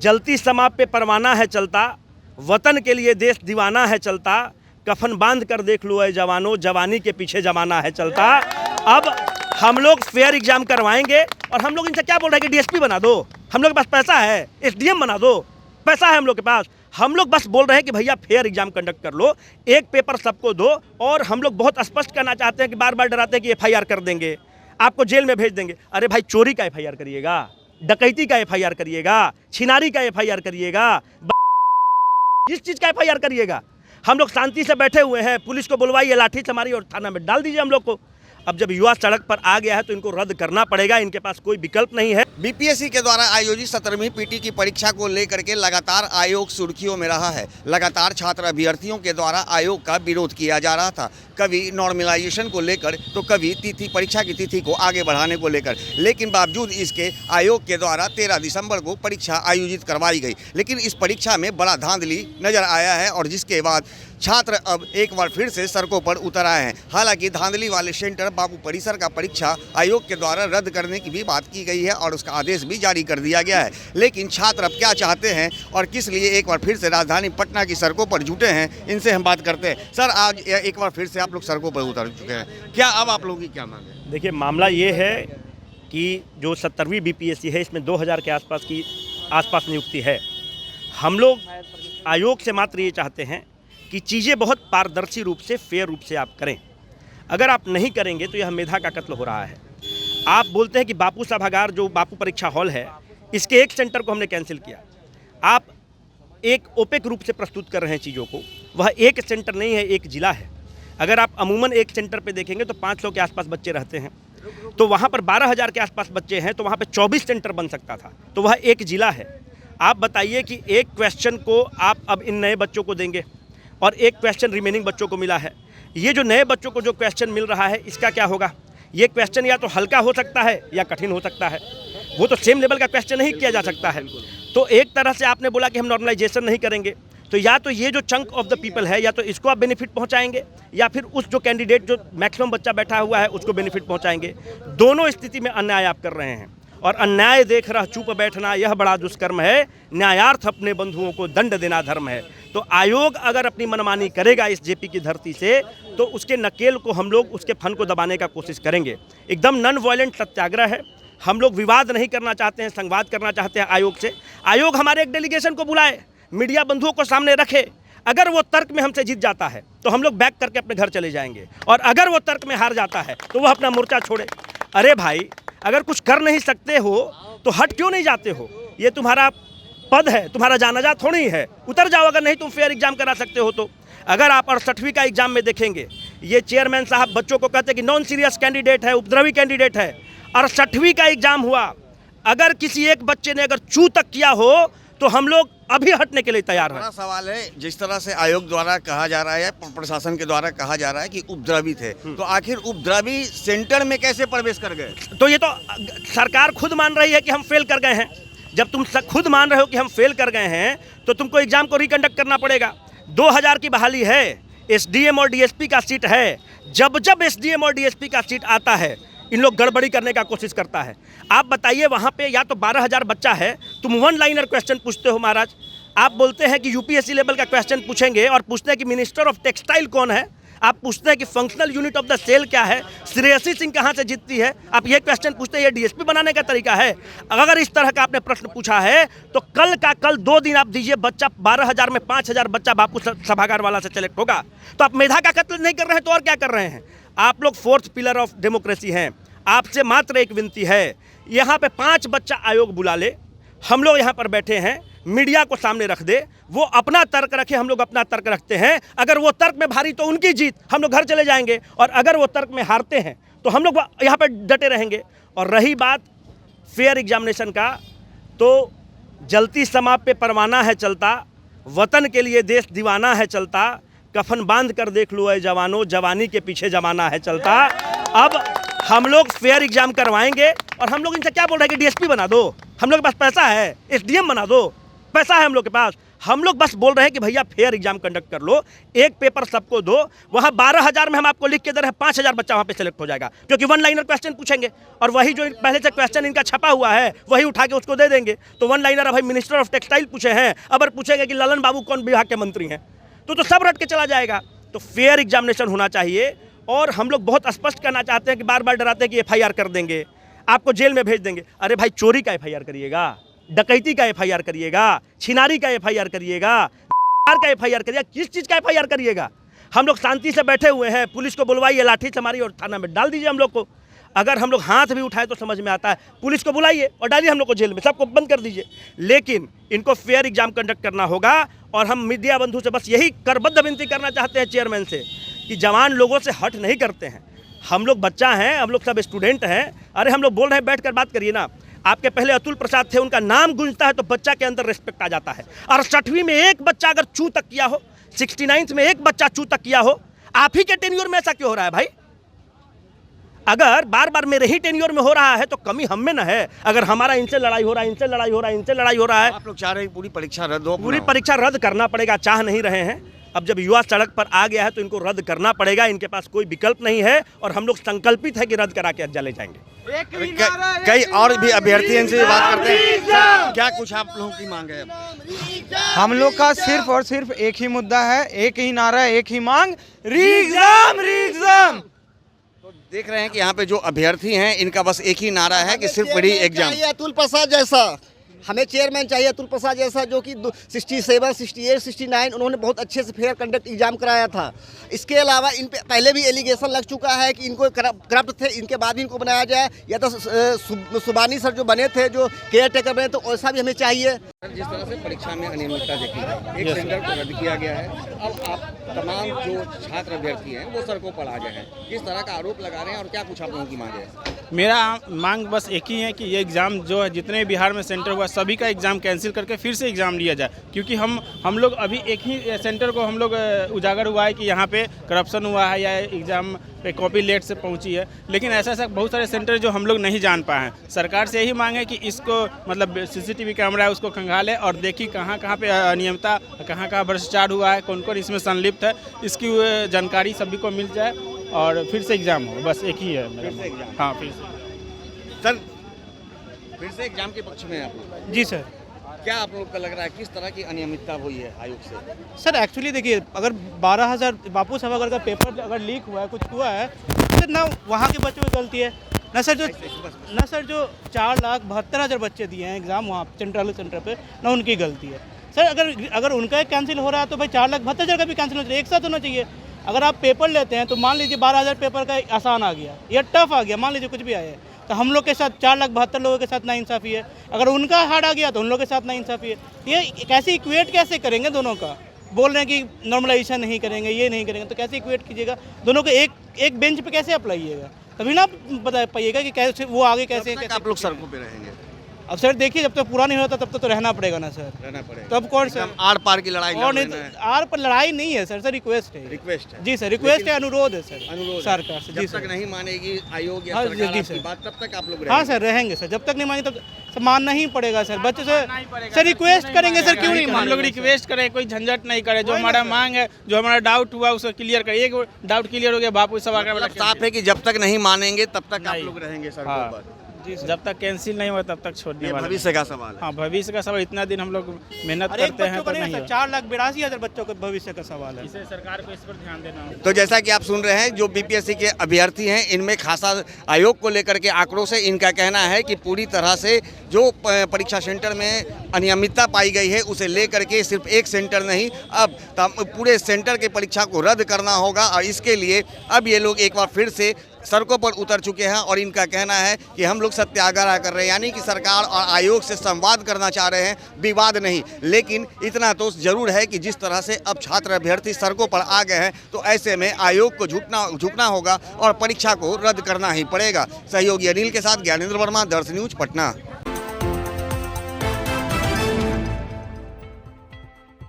जलती समा पे परवाना है चलता, वतन के लिए देश दीवाना है चलता, कफन बांध कर देख लो ऐ जवानों, जवानी के पीछे जमाना है चलता। अब हम लोग फेयर एग्जाम करवाएंगे और हम लोग इनसे क्या बोल रहे हैं कि डीएसपी बना दो, हम लोग के पास पैसा है, एसडीएम बना दो, पैसा है हम लोग के पास। हम लोग बस बोल रहे हैं कि भैया फेयर एग्जाम कंडक्ट कर लो, एक पेपर सबको दो। और हम लोग बहुत स्पष्ट करना चाहते हैं कि बार बार डराते हैं कि एफआईआर कर देंगे, आपको जेल में भेज देंगे। अरे भाई, चोरी का एफआईआर करिएगा, डकैती का एफआईआर करिएगा, छिनारी का एफआईआर करिएगा, किस चीज़ का एफआईआर करिएगा। हम लोग शांति से बैठे हुए हैं, पुलिस को बुलवाइए, लाठी से मारिए और थाना में डाल दीजिए हम लोग को। अब जब युवा सड़क पर आ गया है तो इनको रद्द करना पड़ेगा, इनके पास कोई विकल्प नहीं है। बीपीएससी के द्वारा आयोजित 17वीं पीटी की परीक्षा को लेकर के लगातार आयोग सुर्खियों में रहा है। लगातार छात्र अभ्यर्थियों के द्वारा आयोग का विरोध किया जा रहा था, कभी नॉर्मलाइजेशन को लेकर तो कभी परीक्षा की तिथि को आगे बढ़ाने को लेकर। लेकिन बावजूद इसके आयोग के द्वारा 13 दिसंबर को परीक्षा आयोजित करवाई गई। लेकिन इस परीक्षा में बड़ा धांधली नजर आया है और जिसके बाद छात्र अब एक बार फिर से सड़कों पर उतर आए हैं। हालांकि धांधली वाले सेंटर बापू परिसर का परीक्षा आयोग के द्वारा रद्द करने की भी बात की गई है और उसका आदेश भी जारी कर दिया गया है। लेकिन छात्र अब क्या चाहते हैं और किस लिए एक बार फिर से राजधानी पटना की सड़कों पर जुटे हैं, इनसे हम बात करते हैं। सर, आज एक बार फिर से आप लोग सड़कों पर उतर चुके हैं, क्या अब आप लोगों की क्या मांग है? देखिए, मामला ये है कि जो 17वीं बीपीएससी है, इसमें 2000 के आसपास नियुक्ति है। हम लोग आयोग से मात्र ये चाहते हैं कि चीज़ें बहुत पारदर्शी रूप से, फेयर रूप से आप करें। अगर आप नहीं करेंगे तो यह मेधा का कत्ल हो रहा है। आप बोलते हैं कि बापू सभागार, जो बापू परीक्षा हॉल है, इसके एक सेंटर को हमने कैंसिल किया। आप एक ओपेक रूप से प्रस्तुत कर रहे हैं चीज़ों को। वह एक सेंटर नहीं है, एक ज़िला है। अगर आप अमूमन एक सेंटर पे देखेंगे तो 500 के आसपास बच्चे रहते हैं, तो वहाँ पर 12,000 के आसपास बच्चे हैं, तो वहाँ पर 24 सेंटर बन सकता था। तो वह एक ज़िला है। आप बताइए कि एक क्वेश्चन को आप अब इन नए बच्चों को देंगे और एक क्वेश्चन रिमेनिंग बच्चों को मिला है। ये जो नए बच्चों को जो क्वेश्चन मिल रहा है, इसका क्या होगा? ये क्वेश्चन या तो हल्का हो सकता है या कठिन हो सकता है, वो तो सेम लेवल का क्वेश्चन नहीं किया जा सकता है। तो एक तरह से आपने बोला कि हम नॉर्मलाइजेशन नहीं करेंगे, तो या तो ये जो चंक ऑफ द पीपल है, या तो इसको आप बेनिफिट पहुंचाएंगे, या फिर उस जो कैंडिडेट जो मैक्सिमम बच्चा बैठा हुआ है उसको बेनिफिट पहुंचाएंगे। दोनों स्थिति में अन्याय आप कर रहे हैं और अन्याय देख रहा चुप बैठना यह बड़ा दुष्कर्म है। न्यायार्थ अपने बंधुओं को दंड देना धर्म है। तो आयोग अगर अपनी मनमानी करेगा इस जेपी की धरती से, तो उसके नकेल को हम लोग, उसके फन को दबाने का कोशिश करेंगे। एकदम नॉन वायलेंट सत्याग्रह है। हम लोग विवाद नहीं करना चाहते हैं, संवाद करना चाहते हैं आयोग से। आयोग हमारे एक डेलीगेशन को बुलाए, मीडिया बंधुओं को सामने रखे। अगर वो तर्क में हमसे जीत जाता है तो हम लोग बैक करके अपने घर चले जाएंगे, और अगर वो तर्क में हार जाता है तो वह अपना मोर्चा छोड़े। अरे भाई, अगर कुछ कर नहीं सकते हो तो हट क्यों नहीं जाते हो? ये तुम्हारा पद है, तुम्हारा जानाजा थोड़ी है। उतर जाओ अगर नहीं तुम फेयर एग्जाम करा सकते हो तो। अगर आप 68वीं का एग्जाम में देखेंगे, ये चेयरमैन साहब बच्चों को कहते हैं कि नॉन सीरियस कैंडिडेट है, उपद्रवी कैंडिडेट है। 68वीं का एग्जाम हुआ, अगर किसी एक बच्चे ने अगर चू तक किया हो तो हम लोग अभी हटने के लिए तैयार हैं। बड़ा सवाल है, जिस तरह से आयोग द्वारा कहा जा रहा है, प्रशासन के द्वारा कहा जा रहा है कि उपद्रवी थे, तो आखिर उपद्रवी सेंटर में कैसे प्रवेश कर गए? तो ये तो सरकार खुद मान रही है कि हम फेल कर गए हैं। जब तुम खुद मान रहे हो कि हम फेल कर गए हैं तो तुमको एग्जाम को रिकंडक्ट करना पड़ेगा। 2000 की बहाली है, एसडीएम और डीएसपी का सीट है। जब जब एसडीएम और डीएसपी का सीट आता है, इन लोग गड़बड़ी करने का कोशिश करता है। आप बताइए, वहाँ पे या तो 12,000 बच्चा है, तुम वन लाइनर क्वेश्चन पूछते हो महाराज। आप बोलते हैं कि यूपीएससी लेवल का क्वेश्चन पूछेंगे और पूछते हैं कि मिनिस्टर ऑफ टेक्सटाइल कौन है। आप पूछते हैं कि functional unit of the cell क्या है, श्रेयसी सिंह कहाँ से जीतती है। आप ये क्वेश्चन पूछते हैं, ये डीएसपी बनाने का तरीका है? अगर इस तरह का आपने प्रश्न पूछा है तो कल का कल 2 दिन आप दीजिए, बच्चा 12,000 में 5,000 बच्चा बापू सभागार वाला से सेलेक्ट होगा। तो आप मेधा का कत्ल नहीं कर रहे हैं तो और क्या कर रहे हैं? आप लोग 4th पिलर ऑफ डेमोक्रेसी हैं। आपसे मात्र एक विनती है, यहाँ पे 5 बच्चा आयोग बुला ले, हम लोग यहाँ पर बैठे हैं, मीडिया को सामने रख दे, वो अपना तर्क रखे, हम लोग अपना तर्क रखते हैं। अगर वो तर्क में भारी तो उनकी जीत, हम लोग घर चले जाएंगे, और अगर वो तर्क में हारते हैं तो हम लोग यहाँ पर डटे रहेंगे। और रही बात फेयर एग्जामिनेशन का, तो जलती समा पे परवाना है चलता, वतन के लिए देश दीवाना है चलता, कफन बांध कर देख लो ऐ जवानों, जवानी के पीछे जमाना है चलता। अब हम लोग फेयर एग्जाम करवाएंगे और हम लोग इनसे क्या बोल रहे हैं कि डीएसपी बना दो, हम लोग के पास पैसा है, एसडीएम बना दो, पैसा है हम लोग के पास। हम लोग बस बोल रहे हैं कि भैया फेयर एग्जाम कंडक्ट कर लो, एक पेपर सबको दो। वहाँ 12,000 में हम आपको लिख के दे रहे हैं, 5,000 बच्चा वहाँ पे सेलेक्ट हो जाएगा, क्योंकि वन लाइनर क्वेश्चन पूछेंगे और वही जो पहले से क्वेश्चन इनका छपा हुआ है वही उठा के उसको दे देंगे। तो वन लाइनर भाई मिनिस्टर ऑफ टेक्सटाइल पूछे हैं, अब पूछेंगे कि ललन बाबू कौन विभाग के मंत्री हैं, तो सब रट के चला जाएगा। तो फेयर एग्जामिनेशन होना चाहिए। और हम लोग बहुत स्पष्ट करना चाहते हैं कि बार बार डराते हैं कि FIR कर देंगे, आपको जेल में भेज देंगे। अरे भाई, चोरी का FIR करिएगा, डकैती का FIR करिएगा, छिनारी का FIR करिएगा, का FIR करिएगा, किस चीज़ का FIR करिएगा? हम लोग शांति से बैठे हुए हैं, पुलिस को बुलवाइए, लाठी से मारिए और थाना में डाल दीजिए हम लोग को। अगर हम लोग हाथ भी उठाए तो समझ में आता है, पुलिस को बुलाइए और डालिए हम लोग को जेल में, सबको बंद कर दीजिए। लेकिन इनको फेयर एग्जाम कंडक्ट करना होगा। और हम मीडिया बंधु से बस यही करबद्ध विनती करना चाहते हैं चेयरमैन से कि जवान लोगों से हट नहीं करते हैं। हम लोग बच्चा हैं, हम लोग सब स्टूडेंट हैं। अरे हम लोग बोल रहे हैं, बैठ कर बात करिए ना। आपके पहले अतुल प्रसाद थे, उनका नाम गूंजता है तो बच्चा के अंदर रिस्पेक्ट आ जाता है। और 60वीं में एक बच्चा अगर चू तक किया हो, 69th में एक बच्चा चू तक किया हो, आप ही के टेन्योर में ऐसा क्यों हो रहा है भाई? अगर बार बार मेरे ही टेन्योर में हो रहा है तो कमी हम में न है। अगर हमारा इनसे लड़ाई हो रहा है, इनसे लड़ाई हो रहा है, इनसे लड़ाई हो रहा है, आप लोग चाह रहे हैं पूरी परीक्षा रद्द हो? पूरी परीक्षा रद्द करना पड़ेगा। चाह नहीं रहे हैं। अब जब युवा सड़क पर आ गया है तो इनको रद्द करना पड़ेगा। इनके पास कोई विकल्प नहीं है और हम लोग संकल्पित है कि रद्द करा के चले जाएंगे। कई और भी अभ्यर्थी इनसे बात करते हैं। क्या कुछ आप लोगों की मांग है? हम लोग का सिर्फ और सिर्फ एक ही मुद्दा है, एक ही नारा, एक ही मांग, री-एग्जाम, री-एग्जाम। तो देख रहे हैं कि यहाँ पे जो अभ्यर्थी हैं इनका बस एक ही नारा है कि सिर्फ री एग्जाम। अतुल प्रसाद जैसा हमें चेयरमैन चाहिए, अतुल प्रसाद जैसा, जो कि 67, 68, 69 उन्होंने बहुत अच्छे से फेयर कंडक्ट एग्जाम कराया था। इसके अलावा इन पे पहले भी एलिगेशन लग चुका है कि इनको करप्ट थे, इनके बाद भी इनको बनाया जाए। या तो सुबानी सर जो बने थे, जो केयर टेकर बने, तो ऐसा भी हमें चाहिए। जिस तरह से परीक्षा में अनियमितता देखी गई, एक सेंटर को रद्द किया गया है, अब आप तमाम जो छात्र अभ्यर्थी हैं वो सड़कों पर आ गए हैं, किस तरह का आरोप लगा रहे हैं और क्या कुछ आप लोगों की मांग है? मेरा मांग बस एक ही है कि ये एग्ज़ाम जो है, जितने बिहार में सेंटर हुआ सभी का एग्ज़ाम कैंसिल करके फिर से एग्ज़ाम लिया जाए। क्योंकि हम लोग अभी एक ही सेंटर को हम लोग उजागर हुआ है कि यहाँ पे करप्शन हुआ है या एग्ज़ाम पे कॉपी लेट से पहुँची है, लेकिन ऐसा बहुत सारे सेंटर जो हम लोग नहीं जान पाए हैं। सरकार से यही मांग है कि इसको मतलब CCTV कैमरा है उसको खंगाले और देखी कहाँ पे अनियमितता, कहाँ भ्रष्टाचार हुआ है, कौन कौन इसमें संलिप्त है, इसकी जानकारी सभी को मिल जाए और फिर से एग्ज़ाम हो। बस एक ही है मेरा। हाँ, फिर से सर, फिर से एग्जाम के पक्ष में आप लोग? जी सर। क्या आप लोग का लग रहा है किस तरह की अनियमितता हुई है आयोग से? सर एक्चुअली देखिए, अगर 12,000 बापू सभागार का पेपर अगर लीक हुआ है, कुछ हुआ है, तो ना वहाँ के बच्चों की गलती है, ना सर जो 4,72,000 बच्चे दिए हैं एग्ज़ाम वहाँ सेंटर पे, ना उनकी गलती है। सर अगर उनका कैंसिल हो रहा है तो भाई 4,72,000 का भी कैंसिल होना चाहिए, एक साथ होना चाहिए। अगर आप पेपर लेते हैं तो मान लीजिए 12,000 पेपर का आसान आ गया या टफ आ गया, मान लीजिए कुछ भी आया है, तो हम लोग के साथ 4,72,000 लोगों के साथ नाइंसाफ़ी है। अगर उनका हार्ड आ गया तो उन लोगों के साथ नाइंसाफ़ी है। ये कैसे इक्वेट कैसे करेंगे दोनों का? बोल रहे हैं कि नॉर्मलाइजेशन नहीं करेंगे, ये नहीं करेंगे, तो कैसे इक्वेट कीजिएगा दोनों को? एक बेंच पे कैसे अप्लाइएगा? तभी ना बता पाइएगा कि कैसे वो आगे कैसे आप लोग सड़कों पे रहेंगे? अब सर देखिए, जब तक पूरा नहीं होता तब तक तो रहना पड़ेगा ना सर। रहना पड़ेगा। तब कौन सर आर पार की लड़ाई और लड़ नहीं, लेना है। आर पर लड़ाई नहीं है सर, रिक्वेस्ट है। रिक्वेस्ट है जी सर, रिक्वेस्ट है, अनुरोध है सर, अनुरोध सरकार से। जी जब तक सर, नहीं मानेगी आयोग या हाँ, सरकार जी आपकी सर। बात, तब तक आप लोग हाँ रहेंगे? सर रहेंगे सर, जब तक नहीं मानेंगे तब मानना ही पड़ेगा सर। बच्चे से सर रिक्वेस्ट करेंगे सर, क्यों नहीं हम लोग मानेंगे? रिक्वेस्ट करें, कोई झंझट नहीं करे, जो हमारा मांग है, जो हमारा डाउट हुआ उसको क्लियर करे। एक डाउट क्लियर हो गया, बापू सभागार वाला मतलब साफ है कि जब तक नहीं मानेंगे तब तक आप नहीं। लोग रहेंगे सड़कों हाँ। पर। जी सर। जब तक कैंसिल नहीं हुआ तब तक छोड़ने ये वाले नहीं। भविष्य का सवाल है। हाँ, भविष्य का सवाल। इतना दिन हम लोग मेहनत अरे एक करते हैं बच्चों तो का नहीं नहीं सर, हुआ। 4,82,000 बच्चों के भविष्य का सवाल है। इसे सरकार को इस पर ध्यान देना होगा। तो जैसा कि आप सुन रहे हैं, जो बीपीएससी के अभ्यर्थी हैं इनमें खासा आयोग को लेकर के आक्रोश है। इनका कहना है कि पूरी तरह से जो परीक्षा सेंटर में अनियमितता पाई गई है उसे लेकर के सिर्फ एक सेंटर नहीं, अब पूरे सेंटर के परीक्षा को रद्द करना होगा। और इसके लिए अब ये लोग एक बार फिर से सड़कों पर उतर चुके हैं और इनका कहना है कि हम लोग सत्याग्रह कर रहे हैं, यानी कि सरकार और आयोग से संवाद करना चाह रहे हैं, विवाद नहीं। लेकिन इतना तो जरूर है कि जिस तरह से अब छात्र अभ्यर्थी सड़कों पर आ गए हैं तो ऐसे में आयोग को झुकना होगा और परीक्षा को रद्द करना ही पड़ेगा। सहयोगी अनिल के साथ ज्ञानेंद्र वर्मा, दर्श न्यूज, पटना।